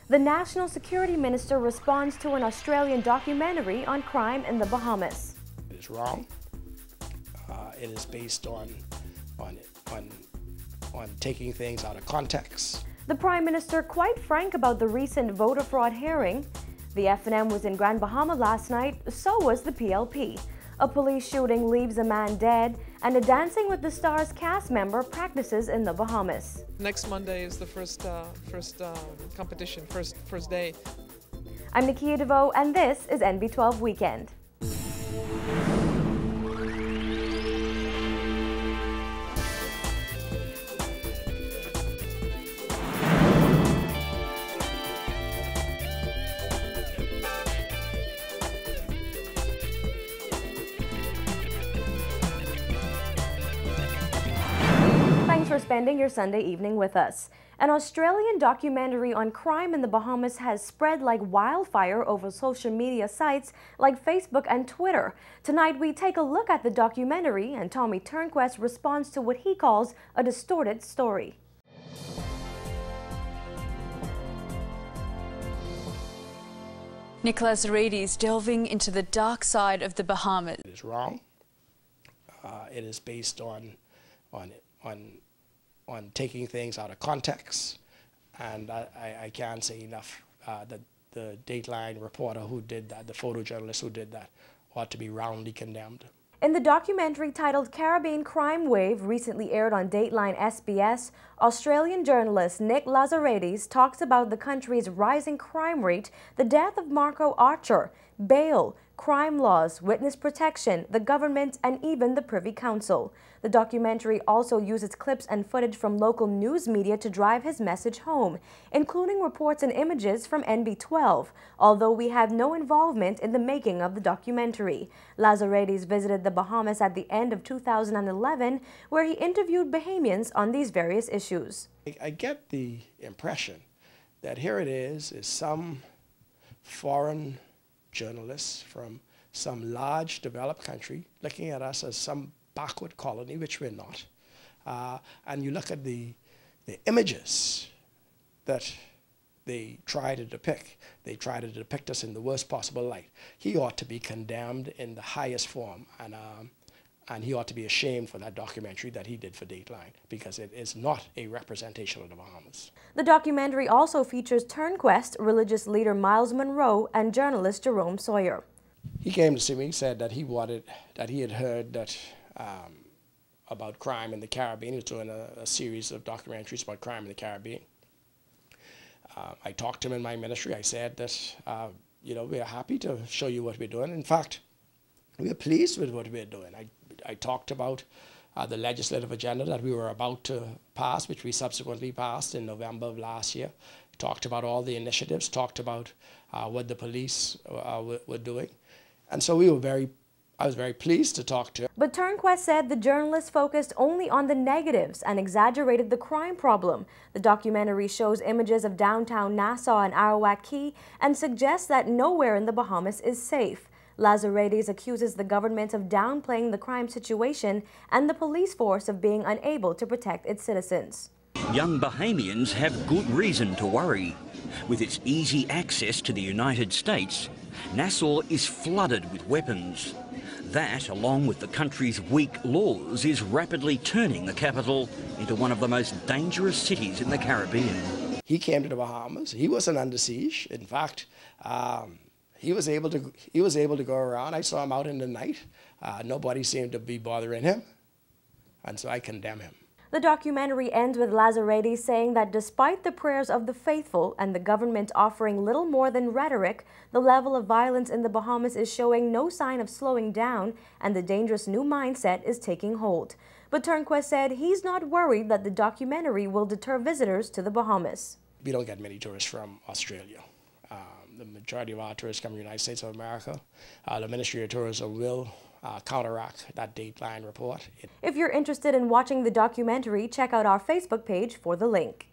The National Security Minister responds to an Australian documentary on crime in the Bahamas. It is wrong. It is based on taking things out of context. The Prime Minister quite frank about the recent voter fraud hearing. The FNM was in Grand Bahama last night, so was the PLP. A police shooting leaves a man dead, and a Dancing with the Stars cast member practices in the Bahamas. Next Monday is the first competition, first day. I'm Nikia DeVoe, and this is NB12 Weekend. Thanks for spending your Sunday evening with us. An Australian documentary on crime in the Bahamas has spread like wildfire over social media sites like Facebook and Twitter. Tonight we take a look at the documentary, and Tommy Turnquest responds to what he calls a distorted story. Nick Lazaridis delving into the dark side of the Bahamas. It is wrong. It is based on taking things out of context, and I can't say enough that the Dateline reporter who did that, the photojournalist who did that, ought to be roundly condemned. In the documentary titled Caribbean Crime Wave, recently aired on Dateline SBS, Australian journalist Nick Lazaridis talks about the country's rising crime rate, the death of Marco Archer, bail, crime laws, witness protection, the government, and even the Privy Council. The documentary also uses clips and footage from local news media to drive his message home, including reports and images from NB12, although we have no involvement in the making of the documentary. Lazaridis visited the Bahamas at the end of 2011, where he interviewed Bahamians on these various issues. I get the impression that here it is some foreign journalists from some large developed country looking at us as some backward colony, which we're not. And you look at the images that they try to depict. They try to depict us in the worst possible light. He ought to be condemned in the highest form, and he ought to be ashamed for that documentary that he did for Dateline, because it is not a representation of the Bahamas. The documentary also features Turnquest, religious leader Myles Munroe, and journalist Jerome Sawyer. He came to see me, said that he had heard that about crime in the Caribbean. He was doing a series of documentaries about crime in the Caribbean. I talked to him in my ministry. I said that, we are happy to show you what we're doing. In fact, we are pleased with what we're doing. I talked about the legislative agenda that we were about to pass, which we subsequently passed in November of last year. Talked about all the initiatives, talked about what the police were doing. And so I was very pleased to talk to him. But Turnquest said the journalist focused only on the negatives and exaggerated the crime problem. The documentary shows images of downtown Nassau and Arawak Key and suggests that nowhere in the Bahamas is safe. Lazaridis accuses the government of downplaying the crime situation and the police force of being unable to protect its citizens. Young Bahamians have good reason to worry. With its easy access to the United States, Nassau is flooded with weapons. That, along with the country's weak laws, is rapidly turning the capital into one of the most dangerous cities in the Caribbean. He came to the Bahamas. He wasn't under siege. In fact, he was able to go around. I saw him out in the night. Nobody seemed to be bothering him, and so I condemn him. The documentary ends with Lazaridis saying that despite the prayers of the faithful and the government offering little more than rhetoric, the level of violence in the Bahamas is showing no sign of slowing down, and the dangerous new mindset is taking hold. But Turnquest said he's not worried that the documentary will deter visitors to the Bahamas. We don't get many tourists from Australia. The majority of our tourists come from the United States of America. The Ministry of Tourism will counteract that Dateline report. If you're interested in watching the documentary, check out our Facebook page for the link.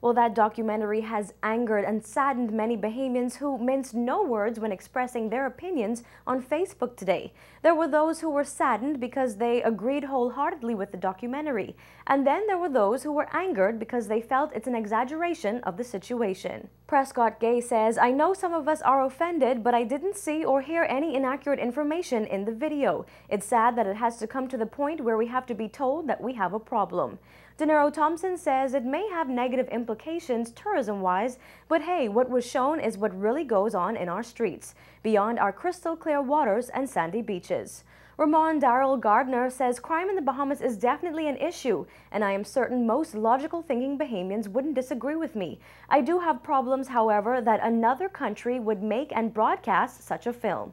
Well, that documentary has angered and saddened many Bahamians who minced no words when expressing their opinions on Facebook today. There were those who were saddened because they agreed wholeheartedly with the documentary, and then there were those who were angered because they felt it's an exaggeration of the situation. Prescott Gay says, "I know some of us are offended, but I didn't see or hear any inaccurate information in the video. It's sad that it has to come to the point where we have to be told that we have a problem." De Niro Thompson says it may have negative implications tourism-wise, but hey, what was shown is what really goes on in our streets, beyond our crystal clear waters and sandy beaches. Ramon Darrell Gardner says crime in the Bahamas is definitely an issue, and I am certain most logical thinking Bahamians wouldn't disagree with me. I do have problems, however, that another country would make and broadcast such a film.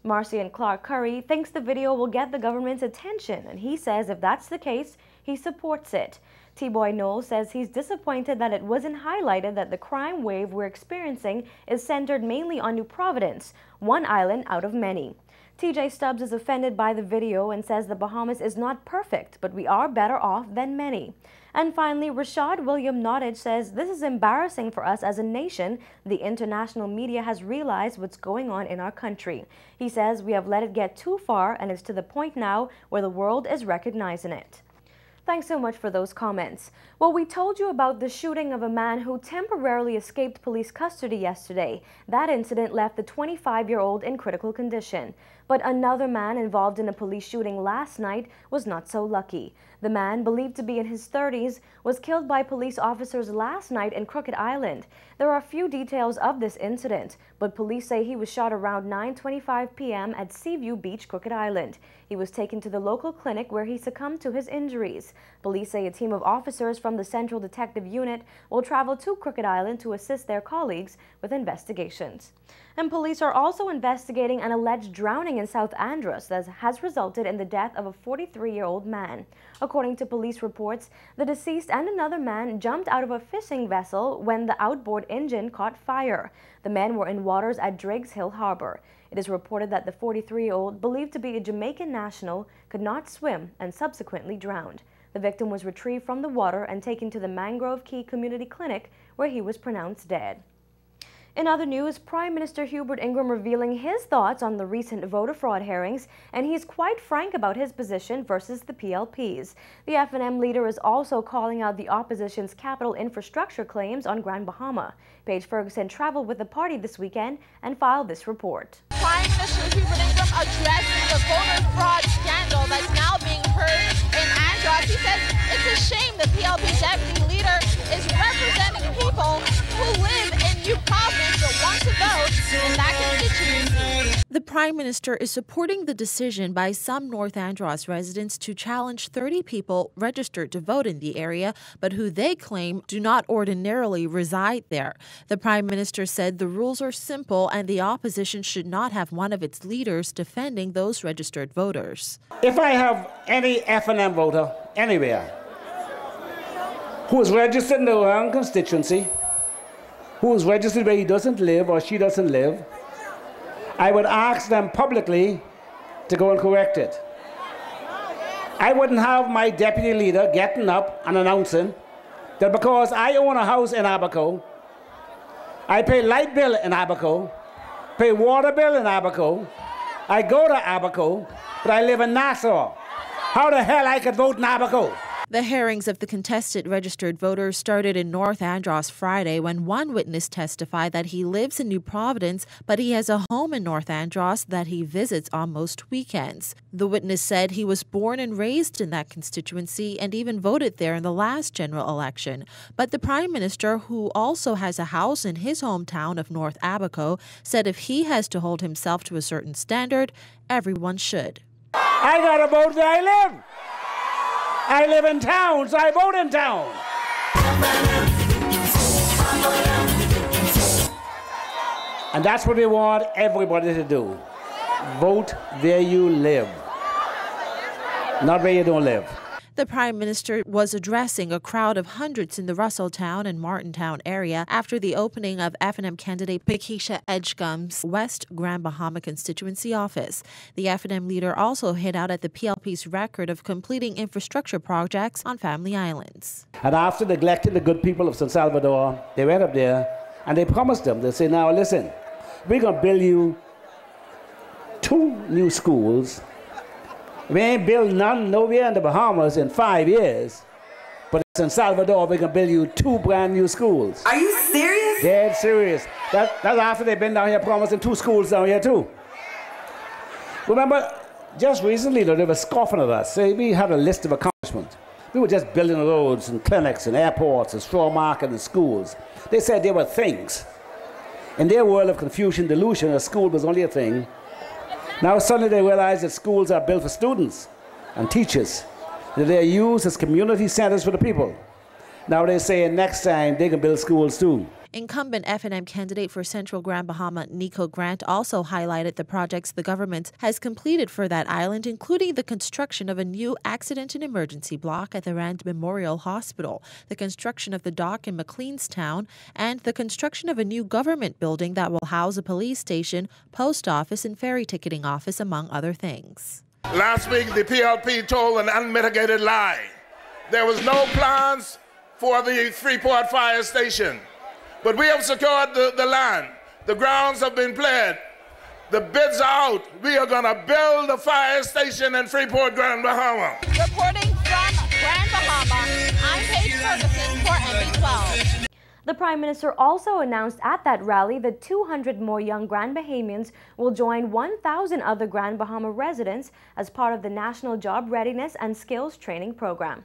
Marcian Clark Curry thinks the video will get the government's attention, and he says if that's the case, he supports it. T-Boy Noel says he's disappointed that it wasn't highlighted that the crime wave we're experiencing is centered mainly on New Providence, one island out of many. TJ Stubbs is offended by the video and says the Bahamas is not perfect, but we are better off than many. And finally, Rashad William Nottage says this is embarrassing for us as a nation. The international media has realized what's going on in our country. He says we have let it get too far, and it's to the point now where the world is recognizing it. Thanks so much for those comments. Well, we told you about the shooting of a man who temporarily escaped police custody yesterday. That incident left the 25-year-old in critical condition. But another man involved in a police shooting last night was not so lucky. The man, believed to be in his 30s, was killed by police officers last night in Crooked Island. There are few details of this incident, but police say he was shot around 9:25 p.m. at Seaview Beach, Crooked Island. He was taken to the local clinic where he succumbed to his injuries. Police say a team of officers from the Central Detective Unit will travel to Crooked Island to assist their colleagues with investigations. And police are also investigating an alleged drowning in South Andros that has resulted in the death of a 43-year-old man. According to police reports, the deceased and another man jumped out of a fishing vessel when the outboard engine caught fire. The men were in waters at Driggs Hill Harbor. It is reported that the 43-year-old, believed to be a Jamaican national, could not swim and subsequently drowned. The victim was retrieved from the water and taken to the Mangrove Key Community Clinic, where he was pronounced dead. In other news, Prime Minister Hubert Ingraham revealing his thoughts on the recent voter fraud hearings, and he's quite frank about his position versus the PLPs. The FNM leader is also calling out the opposition's capital infrastructure claims on Grand Bahama. Paige Ferguson traveled with the party this weekend and filed this report. Prime Minister Hubert Ingraham addressing the voter fraud scandal that's now being heard in Andros. He says it's a shame the PLP deputy leader is representing people who live in New Providence but want to vote in that constituency. The Prime Minister is supporting the decision by some North Andros residents to challenge 30 people registered to vote in the area, but who they claim do not ordinarily reside there. The Prime Minister said the rules are simple and the opposition should not have one of its leaders defending those registered voters. If I have any FNM voter anywhere who is registered in the wrong constituency, who is registered where he doesn't live or she doesn't live, I would ask them publicly to go and correct it. I wouldn't have my deputy leader getting up and announcing that because I own a house in Abaco, I pay light bill in Abaco, pay water bill in Abaco, I go to Abaco, but I live in Nassau. How the hell I could vote in Abaco? The hearings of the contested registered voters started in North Andros Friday when one witness testified that he lives in New Providence, but he has a home in North Andros that he visits on most weekends. The witness said he was born and raised in that constituency and even voted there in the last general election. But the Prime Minister, who also has a house in his hometown of North Abaco, said if he has to hold himself to a certain standard, everyone should. I gotta vote where I live. I live in town, so I vote in town. And that's what we want everybody to do. Vote where you live, not where you don't live. The Prime Minister was addressing a crowd of hundreds in the Russelltown and Martintown area after the opening of FNM candidate Pakeisha Edgecombe's West Grand Bahama constituency office. The FNM leader also hit out at the PLP's record of completing infrastructure projects on family islands. And after neglecting the good people of San Salvador, they went up there and they promised them, they say, now listen, we're going to build you 2 new schools. We ain't built none nowhere in the Bahamas in 5 years. But in San Salvador, we can build you 2 brand new schools. Are you serious? Dead serious. That's after they've been down here promising 2 schools down here too. Remember, just recently they were scoffing at us. Say we had a list of accomplishments. We were just building roads and clinics and airports and straw market and schools. They said they were things. In their world of confusion, delusion, a school was only a thing. Now suddenly they realize that schools are built for students and teachers, that they are used as community centers for the people. Now they say next time they can build schools too. Incumbent FNM candidate for Central Grand Bahama, Nico Grant, also highlighted the projects the government has completed for that island, including the construction of a new accident and emergency block at the Rand Memorial Hospital, the construction of the dock in McLeanstown, and the construction of a new government building that will house a police station, post office, and ferry ticketing office, among other things. Last week, the PLP told an unmitigated lie. There was no plans for the Freeport Fire Station. But we have secured the land. The grounds have been cleared. The bids are out. We are going to build a fire station in Freeport, Grand Bahama. Reporting from Grand Bahama, I'm Paige Ferguson for NB12. The Prime Minister also announced at that rally that 200 more young Grand Bahamians will join 1,000 other Grand Bahama residents as part of the National Job Readiness and Skills Training Program.